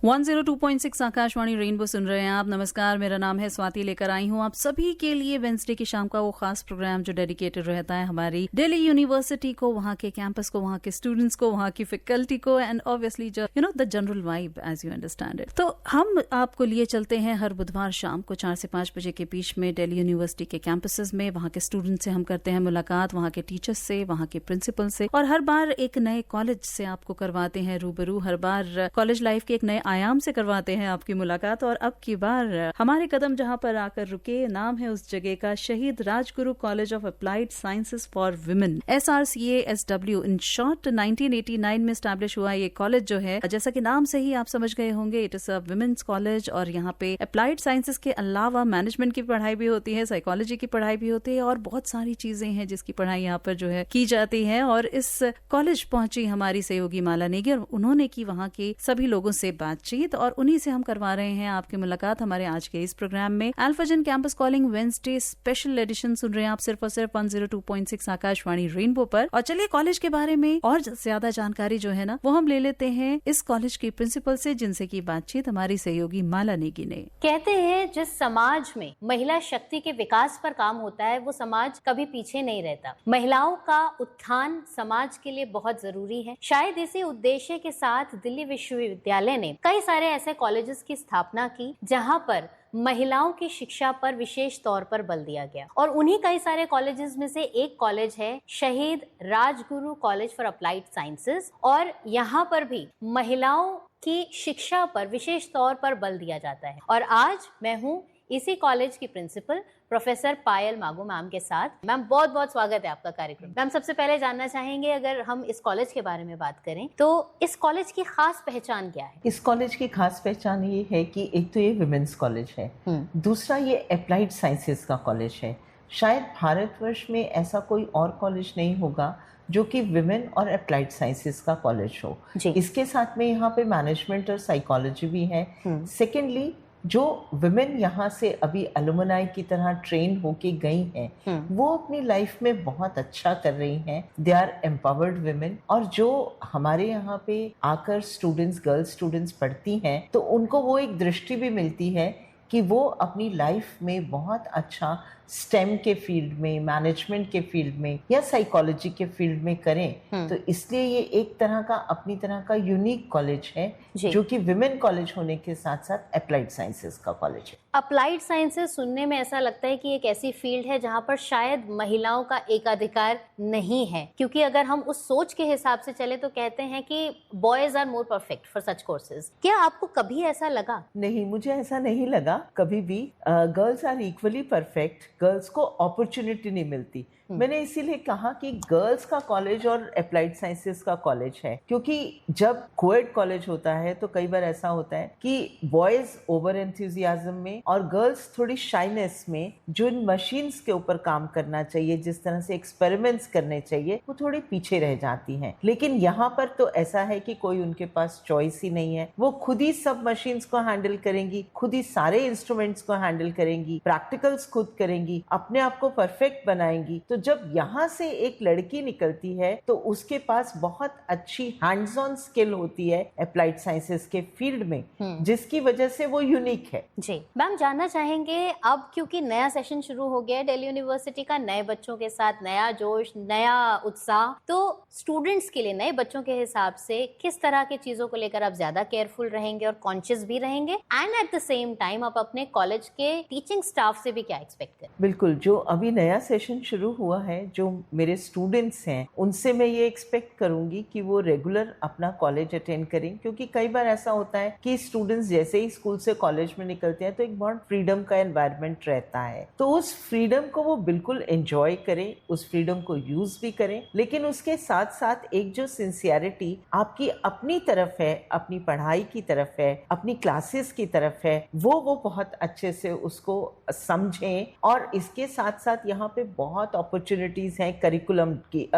102.6 Akashvani rainbow सुन रहे हैं आप। नमस्कार, मेरा नाम है स्वाति। लेकर आई हूँ आप सभी के लिए वेंसडे की शाम का वो खास प्रोग्राम जो डेडिकेटेड रहता है हमारी दिल्ली यूनिवर्सिटी को, वहाँ के कैंपस को, वहाँ के स्टूडेंट्स को, वहाँ की फैकल्टी को एंड ऑब्वियसली जो the general vibe as you understand it. तो हम आपको लिए चलते हैं हर बुधवार शाम को 4 से 5 बजे के बीच में दिल्ली यूनिवर्सिटी के कैंपसेस में। वहाँ के स्टूडेंट से हम करते हैं मुलाकात, वहाँ के टीचर्स से, वहाँ के प्रिंसिपल से, और हर बार एक नए कॉलेज से आपको करवाते हैं रूबरू। हर बार कॉलेज लाइफ के एक नए आयाम से करवाते हैं आपकी मुलाकात। और अब की बार हमारे कदम जहां पर आकर रुके, नाम है उस जगह का शहीद Rajguru college of applied sciences for women, SRCASW in short. 1989 में स्टैब्लिश हुआ ये कॉलेज जो है, जैसा कि नाम से ही आप समझ गए होंगे, it is a women's college. और यहाँ पे अप्लाइड साइंसेस के अलावा मैनेजमेंट की पढ़ाई भी होती है, साइकोलॉजी की पढ़ाई भी होती है, और बहुत सारी चीजें हैं जिसकी पढ़ाई यहाँ पर जो है की जाती है। और इस कॉलेज पहुंची हमारी सहयोगी माला नेगी और उन्होंने की वहाँ के सभी लोगों से बातचीत, और उन्हीं से हम करवा रहे हैं आपकी मुलाकात हमारे आज के इस प्रोग्राम में। Alfazan campus calling Wednesday special edition सुन रहे हैं आप सिर्फ और सिर्फ 102.6 आकाशवाणी रेनबो पर। और चलिए कॉलेज के बारे में और ज्यादा जानकारी जो है ना वो हम ले लेते हैं इस कॉलेज की प्रिंसिपल से, जिनसे की बातचीत हमारी सहयोगी माला नेगी ने। कहते हैं जिस समाज में महिला शक्ति के विकास पर काम होता है वो समाज कभी पीछे नहीं रहता। महिलाओं का उत्थान समाज के लिए बहुत जरूरी है। शायद इसी उद्देश्य के साथ दिल्ली विश्वविद्यालय ने कई सारे ऐसे कॉलेजेस की स्थापना की जहां पर महिलाओं की शिक्षा पर विशेष तौर पर बल दिया गया। और उन्हीं कई सारे कॉलेजेस में से एक कॉलेज है शहीद Rajguru college for applied sciences, और यहाँ पर भी महिलाओं की शिक्षा पर विशेष तौर पर बल दिया जाता है। और आज मैं हूँ इसी कॉलेज की प्रिंसिपल प्रोफेसर पायल मागू मैम के साथ। मैम बहुत बहुत स्वागत है आपका कार्यक्रम। मैम सबसे पहले जानना चाहेंगे, अगर हम इस कॉलेज के बारे में बात करें तो इस कॉलेज की खास पहचान क्या है? इस कॉलेज की खास पहचान ये है कि एक तो ये विमेंस कॉलेज है, दूसरा ये अप्लाइड साइंसेस का कॉलेज है। शायद भारतवर्ष में ऐसा कोई और कॉलेज नहीं होगा जो कि विमेन और अप्लाइड साइंसेस का कॉलेज हो। इसके साथ में यहाँ पे मैनेजमेंट और साइकोलॉजी भी है। सेकेंडली, जो विमेन यहाँ से अभी अलुमनाई की तरह ट्रेन होके गई हैं, वो अपनी लाइफ में बहुत अच्छा कर रही हैं। They are empowered women. और जो हमारे यहाँ पे आकर स्टूडेंट्स, गर्ल्स स्टूडेंट्स पढ़ती हैं, तो उनको वो एक दृष्टि भी मिलती है कि वो अपनी लाइफ में बहुत अच्छा स्टेम के फील्ड में, मैनेजमेंट के फील्ड में या साइकोलॉजी के फील्ड में करें। तो इसलिए ये एक तरह का अपनी तरह का यूनिक कॉलेज है जो कि विमेन कॉलेज होने के साथ साथ अप्लाइड साइंसेस का कॉलेज है। अप्लाइड साइंसेस सुनने में ऐसा लगता है कि एक ऐसी फील्ड है जहां पर शायद महिलाओं का एकाधिकार नहीं है, क्योंकि अगर हम उस सोच के हिसाब से चले तो कहते हैं कि boys are more perfect for such courses. क्या आपको कभी ऐसा लगा? नहीं, मुझे ऐसा नहीं लगा कभी भी। Girls are equally perfect. Girls को अपॉर्चुनिटी नहीं मिलती। मैंने इसीलिए कहा कि गर्ल्स का कॉलेज और अप्लाइड साइंसेस का कॉलेज है, क्योंकि जब कोएड कॉलेज होता है तो कई बार ऐसा होता है कि बॉयज ओवर एंथुजियाज्म में और गर्ल्स थोड़ी शाइनेस में, जो इन मशीन्स के ऊपर काम करना चाहिए, जिस तरह से एक्सपेरिमेंट्स करने चाहिए, वो थोड़ी पीछे रह जाती हैं। लेकिन यहाँ पर तो ऐसा है कि कोई उनके पास चॉइस ही नहीं है। वो खुद ही सब मशीन्स को हैंडल करेंगी, खुद ही सारे इंस्ट्रूमेंट्स को हैंडल करेंगी, प्रैक्टिकल्स खुद करेंगी, अपने आप को परफेक्ट बनाएंगी। तो जब यहाँ से एक लड़की निकलती है तो उसके पास बहुत अच्छी हैंड्स ऑन स्किल होती है अप्लाइड साइंसेस के फील्ड में, जिसकी वजह से वो यूनिक है। जी मैम, जानना चाहेंगे अब क्योंकि नया सेशन शुरू हो गया है दिल्ली यूनिवर्सिटी का, नए बच्चों के साथ नया जोश, नया उत्साह, तो स्टूडेंट्स के लिए, नए बच्चों के हिसाब से किस तरह की चीजों को लेकर आप ज्यादा केयरफुल रहेंगे और कॉन्शियस भी रहेंगे, and at the same time आप अपने कॉलेज के टीचिंग स्टाफ से भी क्या एक्सपेक्ट करें? बिल्कुल, जो अभी नया सेशन शुरू हुआ है, जो मेरे स्टूडेंट्स हैं, उनसे मैं ये एक्सपेक्ट करूंगी कि वो रेगुलर अपना कॉलेज अटेंड करें, क्योंकि कई बार ऐसा होता है कि स्टूडेंट्स जैसे ही स्कूल से कॉलेज में निकलते हैं तो एक बहुत फ्रीडम का एनवायरनमेंट रहता है। तो उस फ्रीडम को वो बिल्कुल एंजॉय करें, उस फ्रीडम को यूज भी करें, लेकिन उसके साथ साथ एक जो सिंसियरिटी आपकी अपनी तरफ है, अपनी पढ़ाई की तरफ है, अपनी क्लासेस की तरफ है, वो बहुत अच्छे से उसको समझें। और इसके साथ साथ यहाँ पे बहुत अपॉर्चुनिटीज हैं करिकुलम की,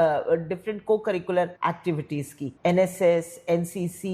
डिफरेंट को करिकुलर एक्टिविटीज की, NSS, NCC,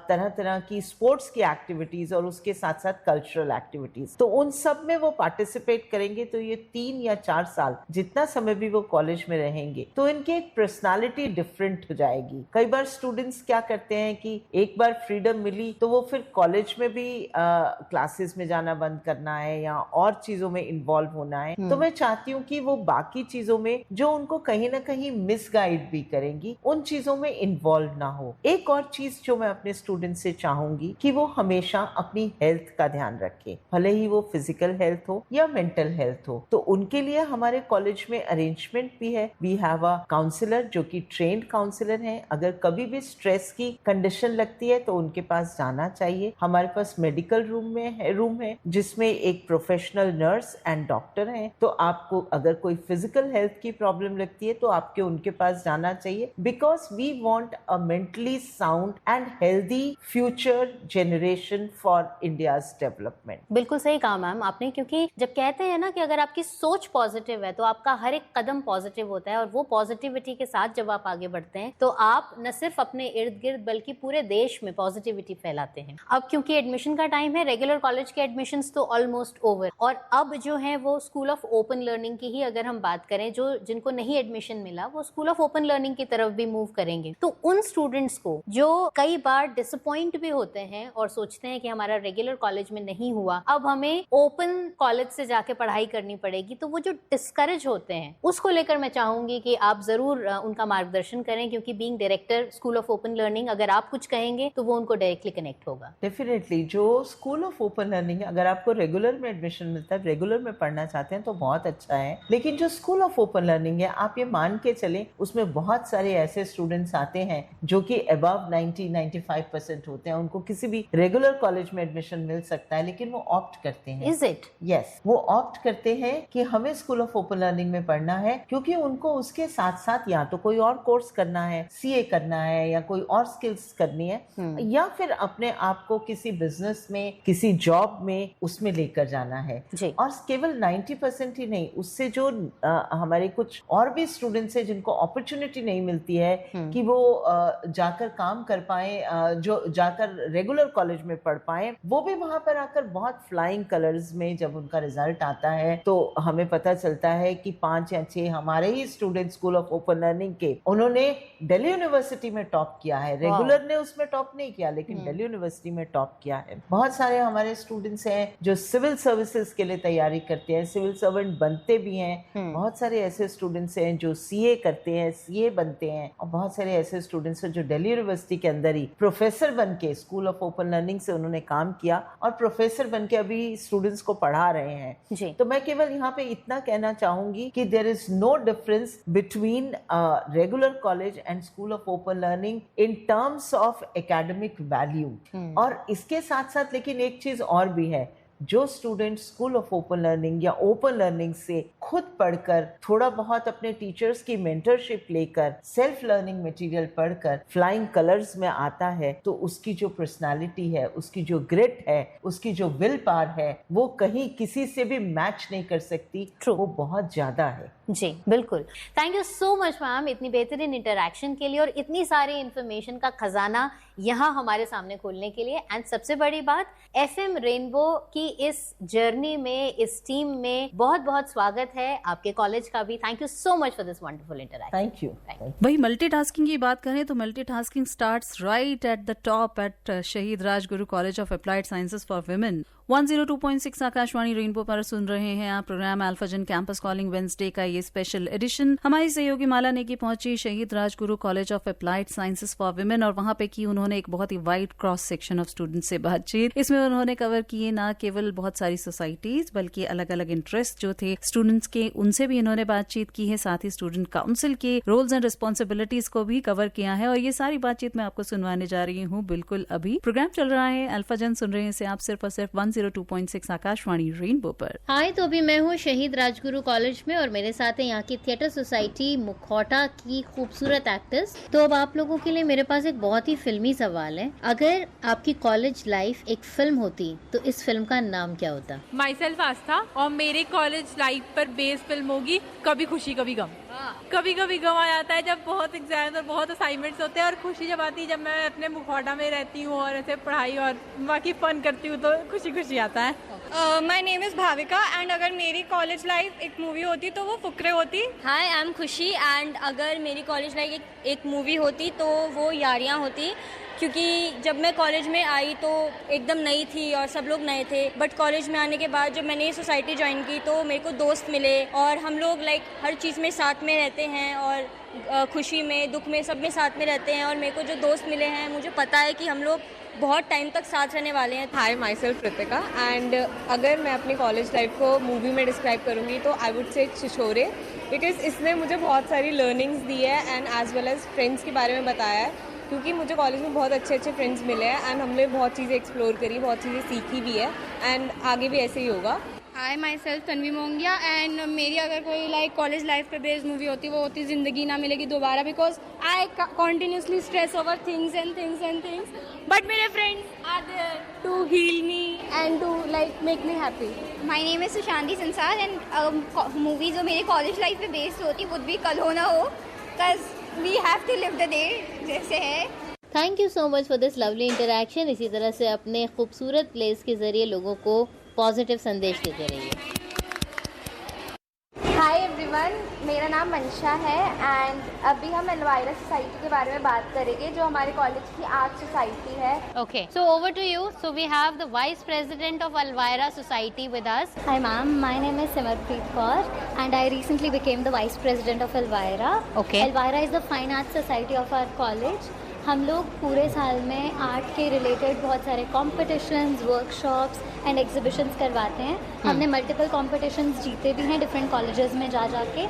तरह तरह की स्पोर्ट्स की एक्टिविटीज और उसके साथ साथ कल्चरल एक्टिविटीज, तो उन सब में वो पार्टिसिपेट करेंगे। तो ये 3 या 4 साल जितना समय भी वो कॉलेज में रहेंगे तो इनकी एक पर्सनालिटी डिफरेंट हो जाएगी। कई बार स्टूडेंट्स क्या करते हैं कि एक बार फ्रीडम मिली तो वो फिर कॉलेज में भी क्लासेस में जाना बंद करना है या और चीजों में इन्वॉल्व होना है। तो मैं चाहती हूँ कि वो बाकी चीजों में जो उनको कहीं ना कहीं मिसगाइड भी करेंगी उन चीजों में इन्वॉल्व ना हो। एक और चीज जो मैं अपने स्टूडेंट से चाहूंगी कि वो हमेशा अपनी हेल्थ का ध्यान रखे, भले ही वो फिजिकल हेल्थ हो या मेंटल हेल्थ हो। तो उनके लिए हमारे कॉलेज में अरेंजमेंट भी है। वी हैव अ काउंसलर जो कि ट्रेन्ड काउंसलर है। अगर कभी भी स्ट्रेस की कंडीशन लगती है तो उनके पास जाना चाहिए। हमारे पास मेडिकल रूम है जिसमें एक प्रोफेशनल नर्स एंड डॉक्टर हैं। तो आपको अगर कोई फिजिकल हेल्थ की प्रॉब्लम लगती है तो आपके उनके पास जाना चाहिए, because we want a mentally sound and healthy future generation for India's development. बिल्कुल सही कहा मैम आपने, क्योंकि जब कहते हैं ना कि अगर आपकी सोच पॉजिटिव है तो आपका हर एक कदम पॉजिटिव होता है, और वो पॉजिटिविटी के साथ जब आप आगे बढ़ते हैं तो आप न सिर्फ अपने इर्द गिर्द बल्कि पूरे देश में पॉजिटिविटी फैलाते हैं। अब क्योंकि एडमिशन का टाइम है, रेगुलर कॉलेज के एडमिशंस तो ऑलमोस्ट ओवर, और अब जो है वो स्कूल ऑफ ओपन लर्निंग की ही अगर हम बात करें, जो जिनको नहीं एडमिशन मिला वो स्कूल ऑफ ओपन लर्निंग की तरफ भी मूव करेंगे। तो उन स्टूडेंट्स को जो कई बार डिसअपॉइंट भी होते हैं और सोचते हैं कि हमारा रेगुलर कॉलेज में नहीं हुआ, अब हमें ओपन कॉलेज से जाके पढ़ाई करनी पड़ेगी, तो वो जो डिस्करेज होते हैं उसको लेकर मैं चाहूंगी कि आप जरूर उनका मार्गदर्शन करें, क्योंकि being director school of open learning अगर आप कुछ कहेंगे तो वो उनको डायरेक्टली कनेक्ट होगा। डेफिनेटली जो स्कूल ऑफ ओपन लर्निंग है, अगर आपको रेगुलर में एडमिशन मिलता है, रेगुलर में पढ़ना चाहते हैं तो बहुत अच्छा है। लेकिन जो स्कूल ऑफ ओपन लर्निंग है, आप ये मान के चलें उसमें बहुत सारे ऐसे स्टूडेंट्स आते हैं जो कि अबव 90-95% होते हैं। उनको किसी भी रेगुलर कॉलेज में एडमिशन मिल सकता है लेकिन वो ऑप्ट करते हैं। Is it? यस, वो ऑप्ट करते हैं कि हमें स्कूल ऑफ ओपन लर्निंग में पढ़ना है, क्योंकि उनको उसके साथ साथ या तो कोई और कोर्स करना है, CA करना है या कोई और स्किल्स करनी है, या फिर अपने आप को किसी बिजनेस में, किसी जॉब में उसमें लेकर जाना है। और केवल 90% ही नहीं, उससे जो हमारे कुछ और भी स्टूडेंट्स हैं जिनको अपॉर्चुनिटी नहीं मिलती है कि वो जाकर काम कर पाए, जो जाकर रेगुलर कॉलेज में पढ़ पाए, वो भी वहां पर आकर बहुत फ्लाइंग कलर्स में जब उनका रिजल्ट आता है तो हमें पता चलता है कि 5 या 6 हमारे ही student school of open learning के, उन्होंने दिल्ली यूनिवर्सिटी में टॉप किया है। रेगुलर ने उसमें टॉप नहीं किया लेकिन दिल्ली यूनिवर्सिटी में टॉप किया है। बहुत सारे हमारे स्टूडेंट्स हैं जो सिविल सर्विसेज के लिए तैयारी करते हैं, सिविल सर्वेंट बनते भी हैं। बहुत सारे ऐसे स्टूडेंट्स हैं जो CA करते हैं, CA बनते हैं, और बहुत सारे ऐसे स्टूडेंट्स हैं जो दिल्ली यूनिवर्सिटी के अंदर ही प्रोफेसर बन के, स्कूल ऑफ ओपन लर्निंग से उन्होंने काम किया और प्रोफेसर बन के अभी स्टूडेंट्स को पढ़ा रहे हैं। तो मैं केवल यहाँ पे इतना कहना चाहूंगी कि there is no difference between regular college and school of open learning in terms of academic value. और इसके साथ साथ लेकिन एक चीज और भी है, जो student school of open learning या ओपन लर्निंग से खुद पढ़कर, थोड़ा बहुत अपने टीचर्स की मेंटरशिप लेकर, सेल्फ लर्निंग मटेरियल पढ़कर फ्लाइंग कलर्स में आता है, तो उसकी जो पर्सनालिटी है, उसकी जो ग्रिट है, उसकी जो विल पावर है, वो कहीं किसी से भी मैच नहीं कर सकती। वो बहुत ज्यादा है। जी बिल्कुल। Thank you so much ma'am इतनी बेहतरीन इंटरैक्शन के लिए और इतनी सारी इंफॉर्मेशन का खजाना यहाँ हमारे सामने खोलने के लिए। एंड सबसे बड़ी बात, FM रेनबो की इस जर्नी में, इस टीम में बहुत बहुत स्वागत है आपके कॉलेज का भी। Thank you so much for this wonderful interaction. Thank you. वही मल्टीटास्किंग की बात करें तो multitasking starts right at the top at Shaheed Rajguru college of applied sciences for women. 102.6 Akashvani rainbow पर सुन रहे हैं आप programme Alfazan campus calling Wednesday का ये स्पेशल एडिशन। हमारी सहयोगी माला नेगी पहुंची Shaheed Rajguru college of applied sciences for women और वहां पे की उन्होंने एक बहुत ही wide cross section of students से बातचीत। इसमें उन्होंने कवर किए ना केवल बहुत सारी सोसाइटीज बल्कि अलग अलग इंटरेस्ट जो थे स्टूडेंट्स के, उनसे भी इन्होंने बातचीत की है। साथ ही स्टूडेंट काउंसिल के रोल्स एंड रिस्पॉन्सिबिलिटीज को भी कवर किया है और ये सारी बातचीत मैं आपको सुनवाने जा रही हूँ बिल्कुल अभी। प्रोग्राम चल रहा है अल्फाजन, सुन रहे हैं इसे आप सिर्फ और सिर्फ 102.6 आकाशवाणी रेनबो पर। हाय, तो अभी मैं हूँ शहीद राजगुरु कॉलेज में और मेरे साथ हैं यहाँ की थिएटर सोसाइटी मुखौटा की खूबसूरत एक्ट्रेस। तो अब आप लोगों के लिए मेरे पास एक बहुत ही फिल्मी सवाल है, अगर आपकी कॉलेज लाइफ एक फिल्म होती तो इस फिल्म का नाम क्या होता? माई सेल्फ आस्था, और मेरे कॉलेज लाइफ पर बेस्ड फिल्म होगी कभी खुशी कभी गम। कभी कभी गम आ जाता है जब बहुत एग्जाम और बहुत असाइनमेंट्स होते हैं, और खुशी जब आती है जब मैं अपने मुखौटा में रहती हूँ और ऐसे पढ़ाई और बाकी फन करती हूँ तो खुशी खुशी आता है। My name is Bhavika and अगर मेरी कॉलेज लाइफ एक मूवी होती तो वो फुकरे होती। हाय, आई एम खुशी एंड अगर मेरी कॉलेज लाइफ एक मूवी होती तो वो यारियाँ होती, क्योंकि जब मैं कॉलेज में आई तो एकदम नई थी और सब लोग नए थे, बट कॉलेज में आने के बाद जब मैंने ये सोसाइटी ज्वाइन की तो मेरे को दोस्त मिले और हम लोग हर चीज़ में साथ में रहते हैं और खुशी में दुख में सब में साथ में रहते हैं, और मेरे को जो दोस्त मिले हैं मुझे पता है कि हम लोग बहुत टाइम तक साथ रहने वाले हैं। हाय, माई सेल्फ कृतिका एंड अगर मैं अपनी कॉलेज लाइफ को मूवी में डिस्क्राइब करूँगी तो I would say Chhichhore, because इसने मुझे बहुत सारी लर्निंग्स दी है and as well as friends के बारे में बताया है, क्योंकि मुझे कॉलेज में बहुत अच्छे अच्छे फ्रेंड्स मिले हैं एंड हमने बहुत चीज़ें एक्सप्लोर करी, बहुत चीज़ें सीखी भी है एंड आगे भी ऐसे ही होगा। Hi, myself Tanvi Mongia and मेरी अगर कोई कॉलेज लाइफ पे बेस्ड मूवी होती वो होती Zindagi Na Milegi Dobara, because I continuously stress over things and things but मेरे friends are there to heal me and to make me happy. My name is Sushanti Sansar and movie जो मेरे कॉलेज लाइफ पे based होती would भी Kal Ho Na Ho, because we have to live the day जैसे है। Thank you so much for this lovely interaction. इसी तरह से अपने खूबसूरत प्लेस के जरिए लोगों को पॉजिटिव संदेश देते रहिए। हाय एवरीवन, मेरा नाम मंशा है एंड अभी हम एल्वायरा सोसाइटी के बारे में बात करेंगे जो हमारे कॉलेज की आर्ट सोसाइटी है। Okay, so over to you. So we have the Vice President of Alvira Society with us. Hi ma'am, my name is Simarpreet Kaur and I recently became the Vice President of Alvira. Okay. Alvira is the fine arts society of our college. हम लोग पूरे साल में art के related बहुत सारे competitions, workshops and exhibitions करवाते हैं। हमने मल्टीपल कॉम्पिटिशन्स जीते भी हैं डिफरेंट कॉलेजेस में जा जाके।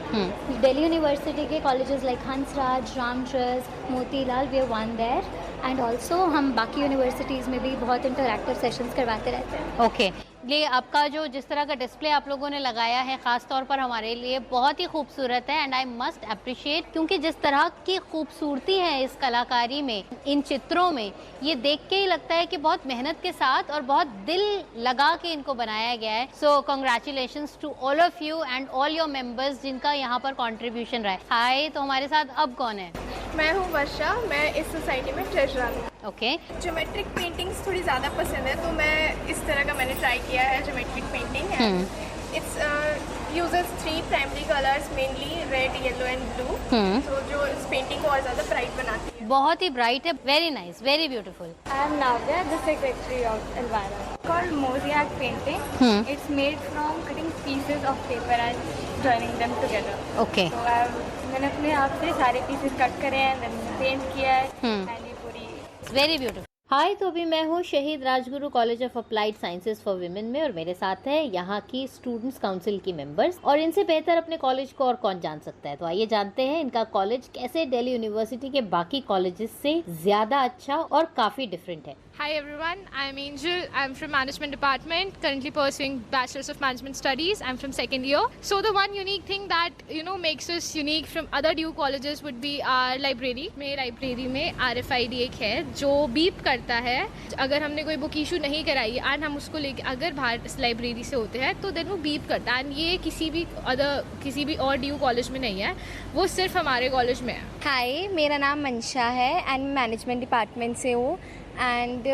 दिल्ली यूनिवर्सिटी के colleges like Hansraj, Ramchandra, Motilal, we have one there and also हम बाकी यूनिवर्सिटीज़ में भी बहुत इंटरैक्टिव सेशंस करवाते रहते हैं। ओके, ये आपका जो जिस तरह का डिस्प्ले आप लोगों ने लगाया है ख़ास तौर पर हमारे लिए बहुत ही खूबसूरत है एंड आई मस्ट अप्रिशिएट, क्योंकि जिस तरह की खूबसूरती है इस कलाकारी में, इन चित्रों में, ये देख के ही लगता है कि बहुत मेहनत के साथ और बहुत दिल लगा के इनको बनाया गया है। So congratulations to all of you and all your members जिनका यहाँ पर कॉन्ट्रीब्यूशन रहा है। हाय, तो हमारे साथ अब कौन है? मैं हूँ वर्षा, मैं इस सोसाइटी में ट्रेजरर हूँ। ओके, ज्योमेट्रिक पेंटिंग्स थोड़ी ज़्यादा पसंद है तो मैं इस तरह का मैंने ट्राई किया है ज्योमेट्रिक पेंटिंग है। It's uses 3 primary colours mainly red, yellow and blue, तो जो इस पेंटिंग को और ज़्यादा ब्राइट बनाती है। बहुत ही ब्राइट है, very nice, very beautiful. I am Navya, the secretary of Elvira. Called mosaic painting. It's made from cutting pieces of paper and joining them together. Okay. So मैंने अपने आप से सारे pieces कट करे हैं, then पेंट किया है and ये पूरी वेरी ब्यूटीफुल। हाय, तो अभी मैं हूँ Shaheed Rajguru college of applied sciences for women में और मेरे साथ है यहाँ की स्टूडेंट्स काउंसिल की मेंबर्स, और इनसे बेहतर अपने कॉलेज को और कौन जान सकता है। तो आइए जानते हैं इनका कॉलेज कैसे दिल्ली यूनिवर्सिटी के बाकी कॉलेजेस से ज्यादा अच्छा और काफी डिफरेंट है। Hi everyone, I'm Angel. I'm from Management Department, currently pursuing Bachelor's of Management Studies. I'm from second year. So the one unique thing that makes us unique from other DU colleges would be our library. मेरे library में RFID एक है जो beep करता है अगर हमने कोई बुक इशू नहीं कराई एंड हम उसको लेके अगर बाहर इस लाइब्रेरी से होते हैं तो देन वो बीप करता है एंड ये किसी भी और DU कॉलेज में नहीं है, वो सिर्फ हमारे कॉलेज में है। हाय, मेरा नाम मंशा है एंड मैनेजमेंट डिपार्टमेंट से हूँ एंड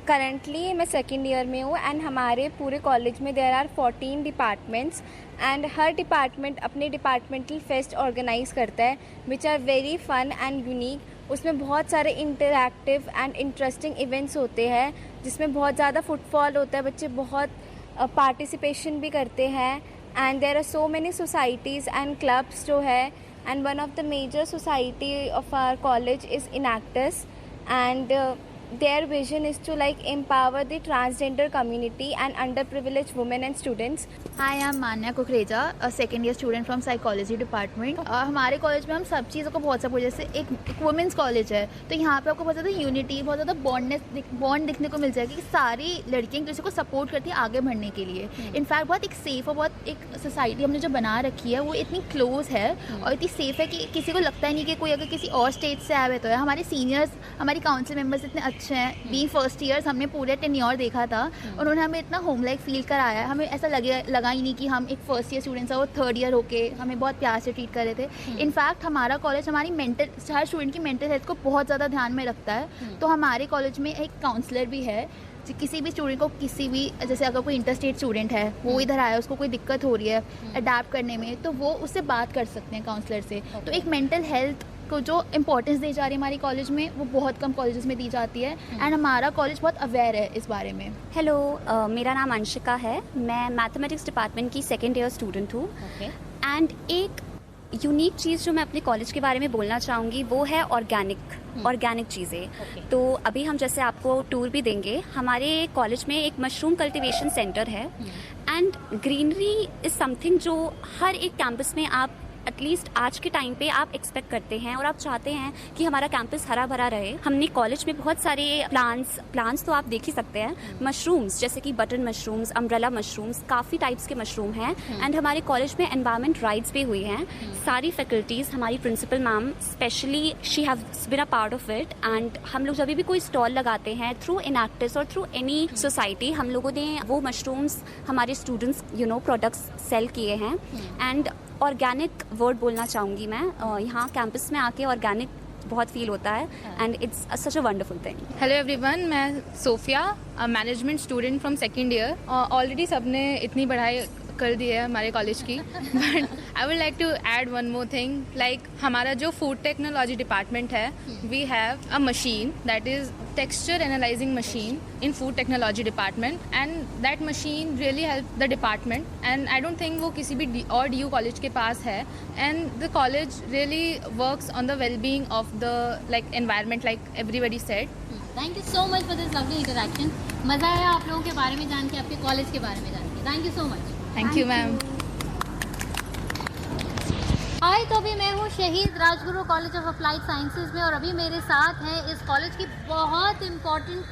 करंटली मैं सेकेंड ईयर में हूँ एंड हमारे पूरे कॉलेज में देयर आर 14 डिपार्टमेंट्स एंड हर डिपार्टमेंट अपने डिपार्टमेंटल फेस्ट ऑर्गेनाइज करता है which are very fun and unique. उसमें बहुत सारे इंटरैक्टिव एंड इंटरेस्टिंग इवेंट्स होते हैं जिसमें बहुत ज़्यादा फुटफॉल होता है, बच्चे बहुत पार्टिसिपेशन भी करते हैं and there are so many societies and clubs जो है and one of the major society of our college is Enactus and their vision is to like empower the transgender community and underprivileged women and students. Hi, I'm Manya Kukreja, a second year student from psychology department. हमारे college में हम सब चीज़ों को बहुत support, जैसे एक women's college है तो यहाँ पे आपको बहुत ज़्यादा यूनिटी, बहुत ज़्यादा बॉन्ड दिखने को मिल जाएगी कि सारी लड़कियाँ एक दूसरे को सपोर्ट करती है आगे बढ़ने के लिए. इनफैक्ट बहुत एक सेफ और बहुत एक सोसाइटी हमने जो बना रखी है वो इतनी क्लोज है और इतनी सेफ है कि किसी को लगता ही नहीं कि कोई अगर किसी और स्टेट से आए हुए तो है. हमारे सीनियर्स, हमारी काउंसिल मेंबर्स इतने अच्छे हैं. बीइंग फर्स्ट ईयर्स हमने पूरे टेन्योर देखा था, उन्होंने हमें इतना होम लाइक फील कराया है. हमें ऐसा लगा ही नहीं कि हम एक फर्स्ट ईयर स्टूडेंट्स हैं, वो थर्ड ईयर होके हमें बहुत प्यार से ट्रीट कर रहे थे. इनफैक्ट हमारा कॉलेज हमारी हर स्टूडेंट की मेंटल हेल्थ को बहुत ज़्यादा ध्यान में रखता है. तो हमारे कॉलेज में एक काउंसलर भी है, किसी भी स्टूडेंट को किसी भी, जैसे अगर कोई इंटरस्टेट स्टूडेंट है वो इधर आया, उसको कोई दिक्कत हो रही है अडेप्ट करने में, तो वो उससे बात कर सकते हैं काउंसलर से. तो एक मेंटल हेल्थ को जो इम्पोर्टेंस दी जा रही है हमारी कॉलेज में वो बहुत कम कॉलेजेस में दी जाती है. एंड हमारा कॉलेज बहुत अवेयर है इस बारे में. हेलो, मेरा नाम अंशिका है. मैं मैथमेटिक्स डिपार्टमेंट की सेकेंड ईयर स्टूडेंट हूँ. एंड एक यूनिक चीज़ जो मैं अपने कॉलेज के बारे में बोलना चाहूँगी वो है ऑर्गेनिक चीज़ें. तो अभी हम जैसे आपको टूर भी देंगे. हमारे कॉलेज में एक मशरूम कल्टीवेशन सेंटर है. एंड ग्रीनरी इज़ समथिंग जो हर एक कैंपस में आप एटलीस्ट आज के टाइम पे आप एक्सपेक्ट करते हैं और आप चाहते हैं कि हमारा कैंपस हरा भरा रहे. हमने कॉलेज में बहुत सारे प्लांट्स तो आप देख ही सकते हैं. मशरूम्स जैसे कि बटन मशरूम्स, अम्ब्रेला मशरूम्स, काफ़ी टाइप्स के मशरूम हैं. एंड हमारे कॉलेज में एनवायरनमेंट राइड्स भी हुई हैं. सारी फैकल्टीज़, हमारी principal ma'am specially, she has been a part of it. And हम लोग जब भी कोई स्टॉल लगाते हैं थ्रू इनएक्टिस और थ्रू एनी सोसाइटी, हम लोगों ने वो मशरूम्स हमारे स्टूडेंट्स प्रोडक्ट्स सेल किए हैं. एंड ऑर्गेनिक वर्ड बोलना चाहूँगी मैं. यहाँ कैंपस में आके ऑर्गेनिक बहुत फील होता है and it's such a wonderful thing. Hello everyone, मैं Sophia, management student from second year. Already सबने इतनी पढ़ाई कर दी है हमारे कॉलेज की, but I would like to add one more thing. Like हमारा जो फूड टेक्नोलॉजी डिपार्टमेंट है, we have a machine that is texture analysing machine in food technology department, and that machine really helped the department. And I don't think वो किसी भी और DU college के पास है. And the college really works on the well-being of the like environment, like everybody said. Thank you so much for this lovely interaction. मज़ा आया आप लोगों के बारे में जान के, आपके कॉलेज के बारे में जान के. Thank you so much. Thank you ma'am. Hi, तो अभी मैं हूँ Shaheed Rajguru college of applied sciences में और अभी मेरे साथ हैं इस कॉलेज की बहुत इम्पॉर्टेंट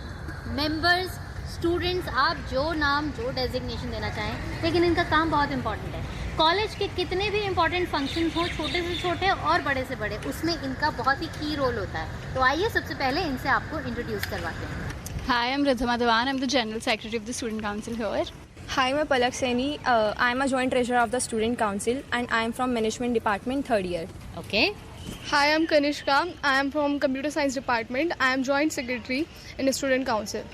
मेंबर्स, स्टूडेंट्स. आप जो नाम जो डेजिग्नेशन देना चाहें, लेकिन इनका काम बहुत इंपॉर्टेंट है. कॉलेज के कितने भी इंपॉर्टेंट फंक्शंस हों, छोटे से छोटे और बड़े से बड़े, उसमें इनका बहुत ही की रोल होता है. तो आइए सबसे पहले इनसे आपको इंट्रोड्यूस करवाते हैं. Hi, I'm Ridhima Devan. I'm the General Secretary of the Student Council here. Hi, I'm Palak Saini. I'm a Joint Treasurer of the Student Council and I'm from Management Department, third year. Okay. Hi, I'm Kanishka. I am from Computer Science Department. I am Joint Secretary in the Student Council.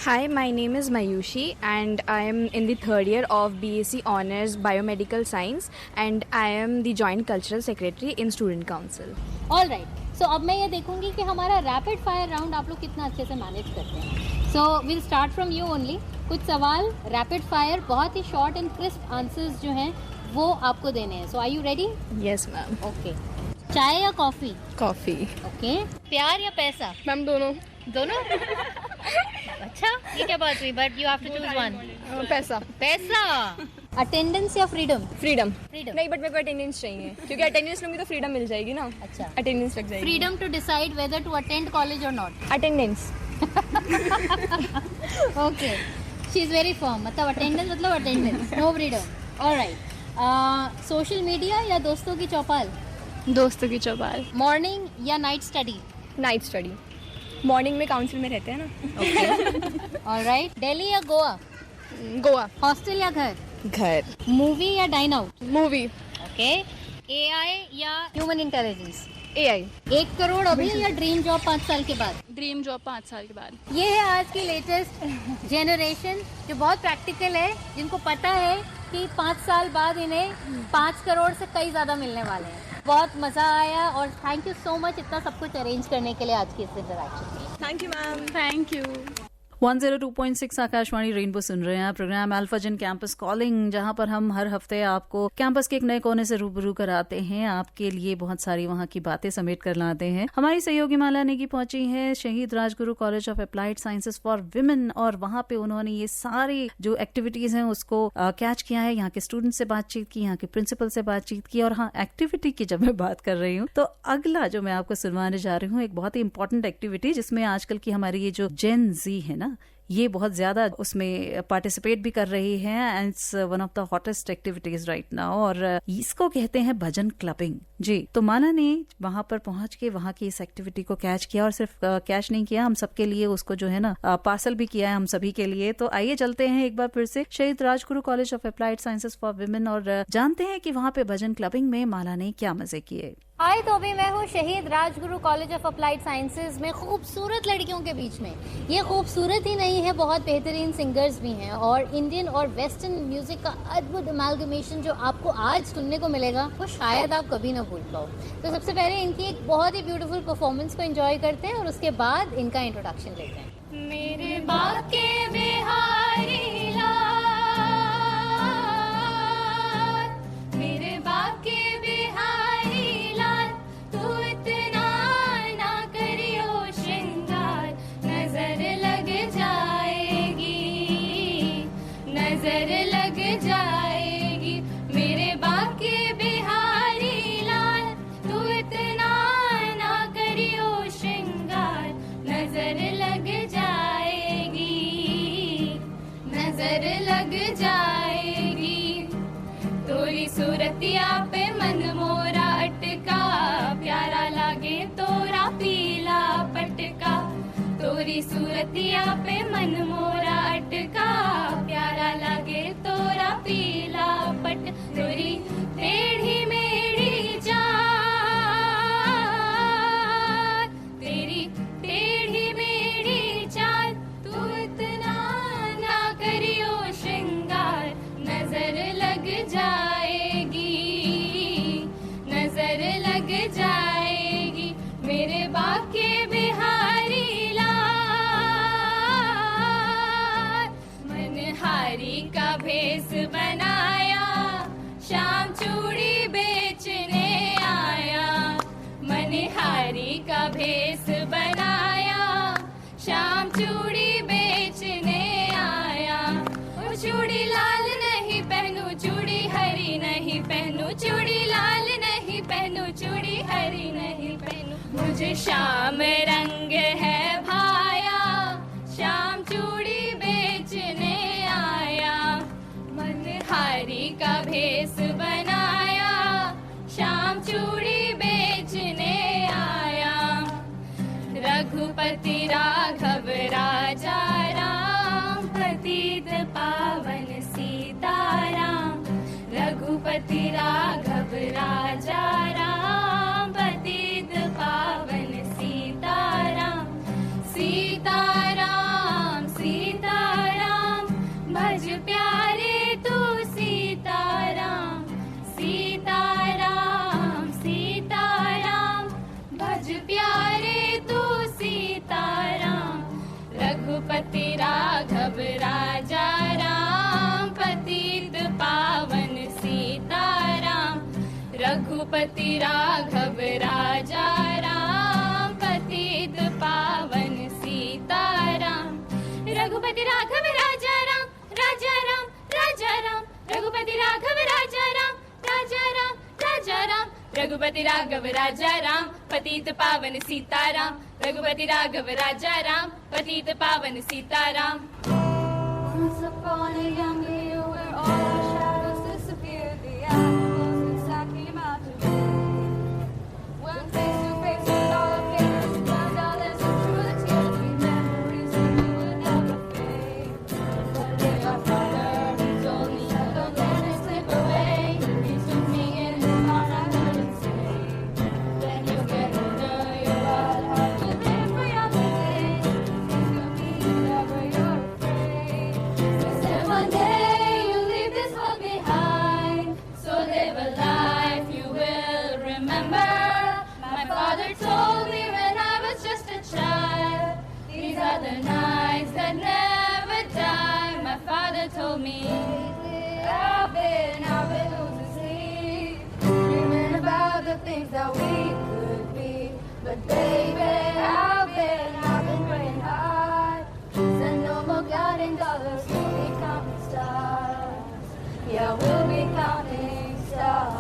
Hi, my name is Mayushi and I am in the third year of BSc Honours Biomedical Science and I am the Joint Cultural Secretary in Student Council. All right. So अब मैं ये देखूंगी कि हमारा rapid fire round आप लोग कितना अच्छे से मैनेज करते हैं. So will start from you only. कुछ सवाल रैपिड फायर, बहुत ही शॉर्ट एंड क्रिस्प आंसर्स जो हैं वो आपको देने हैं. So are you ready? Yes, ma'am. Okay. चाय या कॉफी? Coffee. ओके. प्यार या पैसा? मैम दोनों. अच्छा, ये क्या बात हुई? But you have to choose one. पैसा. अटेंडेंस या फ्रीडम? फ्रीडम. नहीं, बट मेरे को अटेंडेंस चाहिए क्योंकि अटेंडेंस लूंगी तो फ्रीडम मिल जाएगी ना. अच्छा, अटेंडेंस लग जाएगी. Freedom to decide whether to attend college or not? Attendance. Okay, she is very firm. मतलब अटेंडेंस मतलब attendance, no freedom. Alright. Social media या दोस्तों की चौपाल? दोस्तों की चौपाल. मॉर्निंग या night study? Night study. Morning में काउंसिल में रहते हैं ना. ओके. ऑलराइट. दिल्ली या गोवा? गोवा. हॉस्टल या घर? घर. मूवी या dine out? Movie. Okay. AI या ह्यूमन इंटेलिजेंस? AI. 1 करोड़ अभी या ड्रीम जॉब 5 साल के बाद? ड्रीम जॉब 5 साल के बाद. ये है आज की लेटेस्ट जनरेशन जो बहुत प्रैक्टिकल है, जिनको पता है कि 5 साल बाद इन्हें 5 करोड़ से कई ज़्यादा मिलने वाले हैं. बहुत मज़ा आया और थैंक यू सो मच इतना सब कुछ अरेंज करने के लिए आज की इस इंटरैक्शन में. Thank you ma'am. Thank you. 102.6 Akashvani rainbow सुन रहे हैं प्रोग्राम अल्फाजन कैंपस कॉलिंग, जहां पर हम हर हफ्ते आपको कैंपस के एक नए कोने से रूबरू कराते हैं, आपके लिए बहुत सारी वहां की बातें समेट कर लाते हैं। हमारी सहयोगी माला नेगी पहुंची है शहीद Rajguru college of applied sciences for women, और वहां पे उन्होंने ये सारी जो एक्टिविटीज हैं उसको कैच किया है, यहाँ के स्टूडेंट से बातचीत की, यहाँ के प्रिंसिपल से बातचीत की। और हाँ, एक्टिविटी की जब मैं बात कर रही हूँ तो अगला जो मैं आपको सुनवाने जा रही हूँ एक बहुत ही इंपॉर्टेंट एक्टिविटी, जिसमें आजकल की हमारी ये जो जेन जी है ना, ये बहुत ज्यादा उसमें पार्टिसिपेट भी कर रही है, and it's one of the hottest activities right now, और इसको कहते हैं भजन क्लबिंग। जी, तो माला ने वहां पर पहुंच के वहां की इस एक्टिविटी को कैच किया, और सिर्फ कैच नहीं किया, हम सबके लिए उसको जो है ना पार्सल भी किया है हम सभी के लिए। तो आइए चलते हैं एक बार फिर से शहीद Rajguru college of applied sciences for women और जानते हैं कि वहां पे भजन क्लबिंग में माला ने क्या मजे किए। हाय, तो अभी मैं हूँ Shaheed Rajguru college of applied sciences में खूबसूरत लड़कियों के बीच में। ये खूबसूरत ही नहीं है, बहुत बेहतरीन सिंगर्स भी हैं, और इंडियन और वेस्टर्न म्यूजिक का अद्भुत अमालगमेशन जो आपको आज सुनने को मिलेगा वो शायद आप कभी ना भूल पाओ। तो सबसे पहले इनकी एक बहुत ही ब्यूटीफुल परफॉर्मेंस को एंजॉय करते हैं और उसके बाद इनका इंट्रोडक्शन लेते हैं। मेरे बाके बिहारी लाल, मेरे बाके सूरतिया पे मन मोरा अटका, प्यारा लागे तोरा पीला पटका। तोरी सूरतिया पे मन मोरा अटका, प्यारा लागे तोरा पीला पट। तोरी टेढ़ी मेढ़ी चाल, तेरी टेढ़ी मेढ़ी चाल, तू इतना ना करियो श्रृंगार, नजर लग जाए जाएगी मेरे बाके बिहारी लाल। मनहारी का भेष बनाया, शाम चूड़ी बेचने आया। मनहारी का भेष बनाया, शाम चूड़ी बेचने आया। और चूड़ी लाल नहीं पहनू, चूड़ी हरी नहीं पहनू, चूड़ी लाल नहीं पहनू, चूड़ी हरी नहीं पहनू। मुझे शाम रंग है भाया, शाम चूड़ी बेचने आया। मनहारी का भेष बनाया, शाम चूड़ी बेचने आया। रघुपति राघव राजा राम, पतित पावन सीताराम। रघुपति राघव राजा राम, पतित पावन सीताराम। सीताराम सीताराम, भज प्यारे तू सीताराम। सीताराम सीताराम, भज प्यारे तू सीताराम। रघुपति राघव राजा राम, पतित पावन सीताराम। रघुपति राघव राजा राम, पतित पावन सीताराम। रघुपति राघव राजा राम, राजा राम राजा राम। रघुपति राघव राजा राम, राजा राम राजा राम। रघुपति राघव राजा राम, पतित पावन सीताराम। रघुपति राघव राजा राम, पतित पावन Sitaram. Once upon a young year where all the shadows disappeared, the apples inside came out to play. When face to face with all of it, we found out there's some true tears, we memories we will never fade. But if our father who told me, don't let it slip away, he took me in his arms, I couldn't say. Then you get older, your wild heart will live for your days. Think of me whenever you're afraid. me. I've been losing sleep, dreaming about the things that we could be. But baby, I've been praying hard. Send no more counting dollars, we'll be counting stars. Yeah, we'll be counting stars.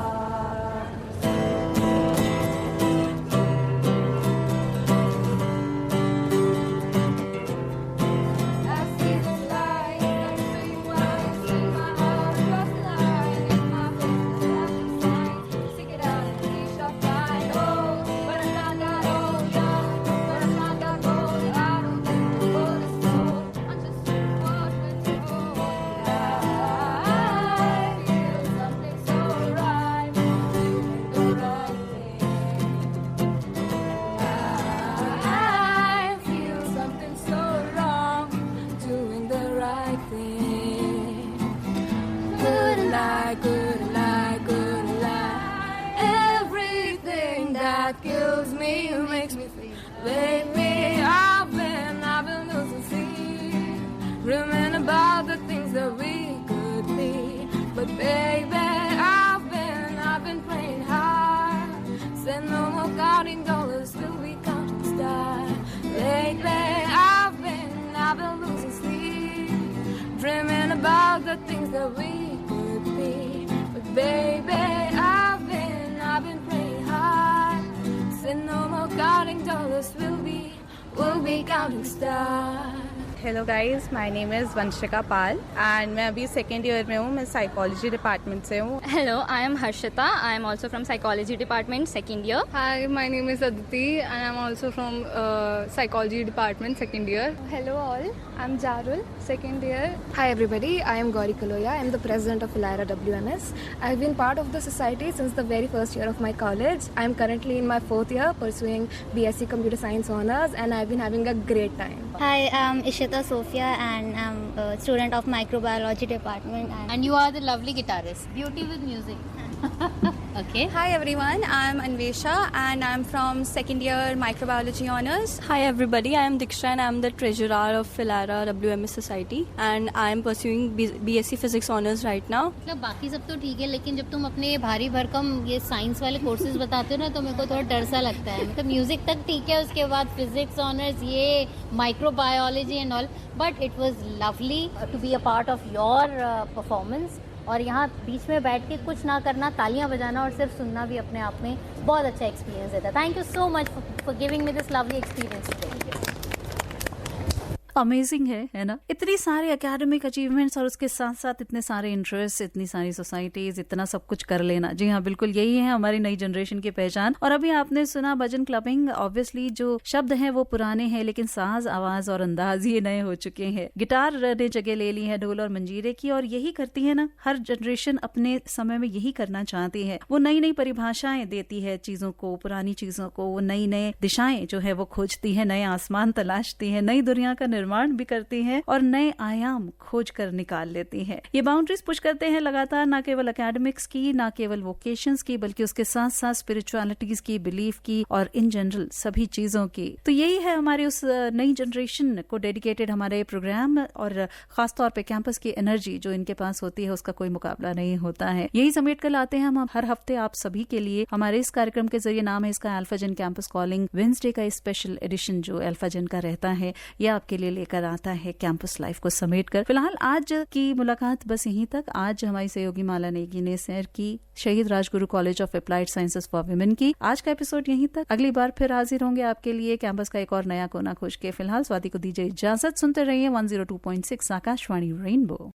Baby, I've been losing sleep, dreaming about the things that we could be. But baby, I've been praying hard. Said no more counting dollars, we'll be counting stars. Lately, I've been losing sleep, dreaming about the things that we could be. But baby, I've been praying hard. Said no more counting dollars, we'll be counting stars. Hello guys, my name is Vanshika Pal and मैं अभी second year में हूँ. मैं psychology department से हूँ. Hello, I am Harshita. I am also from psychology department second year. Hi, my name is Aditi and I'm also from psychology department second year. Hello all, I'm Jarul, second year. Hi everybody, I am Gauri Kaloya. I am the president of Philara WMS. I have been part of the society since the very first year of my college. I am currently in my fourth year pursuing BSc Computer Science Honours and I have been having a great time. Hi, I'm Ishita Sophia and I'm a student of microbiology department. And you are the lovely guitarist. Beauty with music. Okay. Hi everyone, I'm Anvesha and I'm from second year microbiology honors. Hi everybody, I am Diksha and I'm the treasurer of Philara WMS Society and I am pursuing BSc Physics honors right now. मतलब बाकी सब तो ठीक है, लेकिन जब तुम अपने भारी भरकम ये साइंस वाले कोर्सेज बताते हो ना तो मेरे को थोड़ा डर सा लगता है. मतलब म्यूजिक तक ठीक है, उसके बाद फिजिक्स ऑनर्स, ये microbiology and all, but it was lovely to be a part of your performance. और यहाँ बीच में बैठ के कुछ ना करना, तालियां बजाना और सिर्फ सुनना भी अपने आप में बहुत अच्छा एक्सपीरियंस देता है. Thank you so much for giving me this lovely experience today. Amazing है ना. इतनी सारे एकेडमिक अचीवमेंट्स और उसके साथ साथ इतने सारे इंटरेस्ट, इतनी सारी सोसाइटीज, इतना सब कुछ कर लेना. जी हाँ, बिल्कुल यही है हमारी नई जनरेशन की पहचान. और अभी आपने सुना भजन क्लबिंग. ऑब्वियसली जो शब्द हैं वो पुराने हैं, लेकिन साज, आवाज और अंदाज ये नए हो चुके हैं. गिटार ने जगह ले ली है ढोल और मंजीरे की, और यही करती है ना हर जनरेशन अपने समय में यही करना चाहती है. वो नई नई परिभाषाएं देती है चीजों को, पुरानी चीजों को. वो नई नए दिशाएं जो है वो खोजती है, नए आसमान तलाशती है, नई दुनिया का निर्माण भी करती है और नए आयाम खोज कर निकाल लेती है. ये बाउंड्रीज पुश करते हैं लगातार, ना केवल एकेडमिक्स की, ना केवल वोकेशंस की, बल्कि उसके साथ साथ स्पिरिचुअलिटीज की, बिलीफ की और इन जनरल सभी चीजों की. तो यही है हमारे उस नई जनरेशन को डेडिकेटेड हमारे प्रोग्राम, और खासतौर पे कैंपस की एनर्जी जो इनके पास होती है उसका कोई मुकाबला नहीं होता है. यही समेट कर लाते हैं हम हर हफ्ते आप सभी के लिए हमारे इस कार्यक्रम के जरिए. नाम है इसका अल्फाजन कैंपस कॉलिंग. वेडनेसडे का स्पेशल एडिशन जो अल्फाजन का रहता है, यह आपके लिए लेकर आता है कैंपस लाइफ को समेट कर. फिलहाल आज की मुलाकात बस यहीं तक. आज हमारी सहयोगी माला नेगी ने सैर की शहीद Rajguru college of applied sciences for women की. आज का एपिसोड यहीं तक. अगली बार फिर हाजिर होंगे आपके लिए कैंपस का एक और नया कोना खोज के. फिलहाल स्वाति को दीजिए इजाजत. सुनते रहिए 102.6 आकाशवाणी रेनबो.